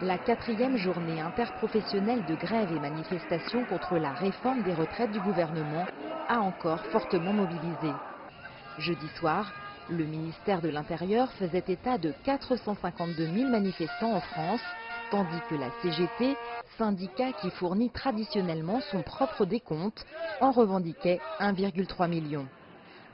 La 4e journée interprofessionnelle de grève et manifestation contre la réforme des retraites du gouvernement a encore fortement mobilisé. Jeudi soir, le ministère de l'Intérieur faisait état de 452 000 manifestants en France, tandis que la CGT, syndicat qui fournit traditionnellement son propre décompte, en revendiquait 1,3 million.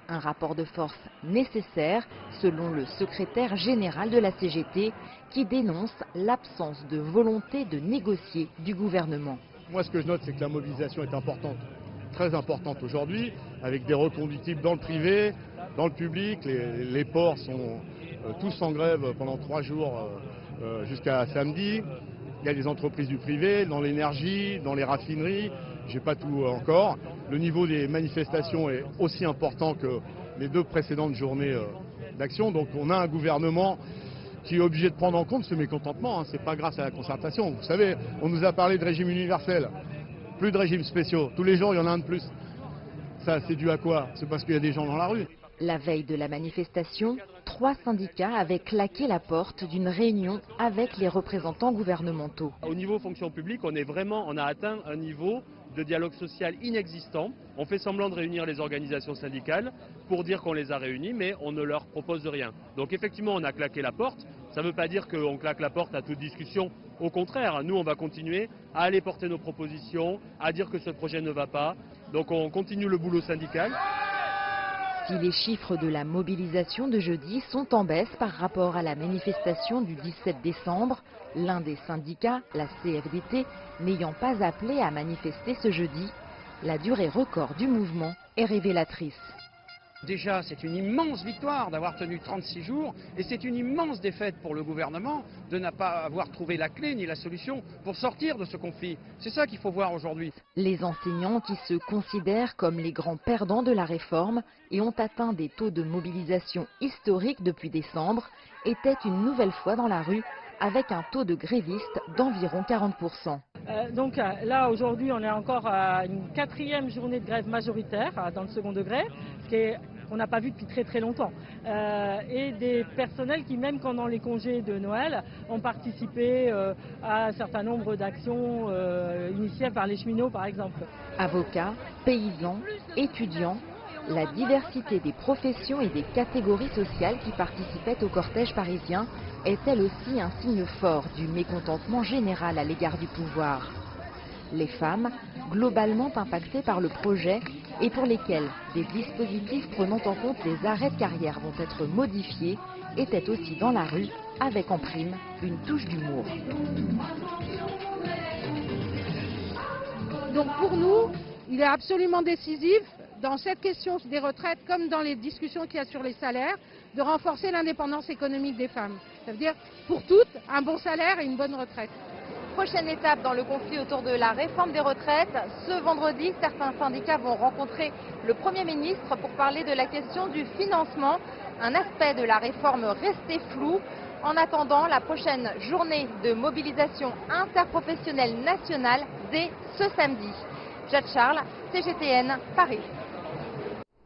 Un rapport de force nécessaire, selon le secrétaire général de la CGT, qui dénonce l'absence de volonté de négocier du gouvernement. Moi, ce que je note, c'est que la mobilisation est importante, très importante aujourd'hui, avec des reconductibles dans le privé, dans le public. Les ports sont tous en grève pendant 3 jours jusqu'à samedi. Il y a des entreprises du privé, dans l'énergie, dans les raffineries. J'ai pas tout encore. Le niveau des manifestations est aussi important que les 2 précédentes journées d'action. Donc on a un gouvernement qui est obligé de prendre en compte ce mécontentement. C'est pas grâce à la concertation. Vous savez, on nous a parlé de régime universel. Plus de régimes spéciaux. Tous les jours, il y en a un de plus. Ça, c'est dû à quoi? C'est parce qu'il y a des gens dans la rue. La veille de la manifestation, 3 syndicats avaient claqué la porte d'une réunion avec les représentants gouvernementaux. Au niveau fonction publique, on a atteint un niveau de dialogue social inexistant. On fait semblant de réunir les organisations syndicales pour dire qu'on les a réunies, mais on ne leur propose de rien. Donc effectivement, on a claqué la porte. Ça ne veut pas dire qu'on claque la porte à toute discussion. Au contraire, nous, on va continuer à aller porter nos propositions, à dire que ce projet ne va pas. Donc on continue le boulot syndical. Si les chiffres de la mobilisation de jeudi sont en baisse par rapport à la manifestation du 17 décembre, l'un des syndicats, la CFDT, n'ayant pas appelé à manifester ce jeudi, la durée record du mouvement est révélatrice. Déjà, c'est une immense victoire d'avoir tenu 36 jours et c'est une immense défaite pour le gouvernement de ne pas avoir trouvé la clé ni la solution pour sortir de ce conflit. C'est ça qu'il faut voir aujourd'hui. Les enseignants qui se considèrent comme les grands perdants de la réforme et ont atteint des taux de mobilisation historiques depuis décembre étaient une nouvelle fois dans la rue avec un taux de grévistes d'environ 40%. Donc là, aujourd'hui, on est encore à une 4e journée de grève majoritaire dans le second degré, ce qu'on n'a pas vu depuis très très longtemps. Et des personnels qui, même pendant les congés de Noël, ont participé à un certain nombre d'actions initiées par les cheminots, par exemple. Avocats, paysans, étudiants, la diversité des professions et des catégories sociales qui participaient au cortège parisien est elle aussi un signe fort du mécontentement général à l'égard du pouvoir. Les femmes, globalement impactées par le projet et pour lesquelles des dispositifs prenant en compte les arrêts de carrière vont être modifiés, étaient aussi dans la rue avec en prime une touche d'humour. Donc pour nous, il est absolument décisif dans cette question des retraites comme dans les discussions qu'il y a sur les salaires, de renforcer l'indépendance économique des femmes. Ça veut dire pour toutes un bon salaire et une bonne retraite. Prochaine étape dans le conflit autour de la réforme des retraites. Ce vendredi, certains syndicats vont rencontrer le Premier ministre pour parler de la question du financement, un aspect de la réforme resté flou. En attendant, la prochaine journée de mobilisation interprofessionnelle nationale dès ce samedi. Jade Charles, CGTN, Paris.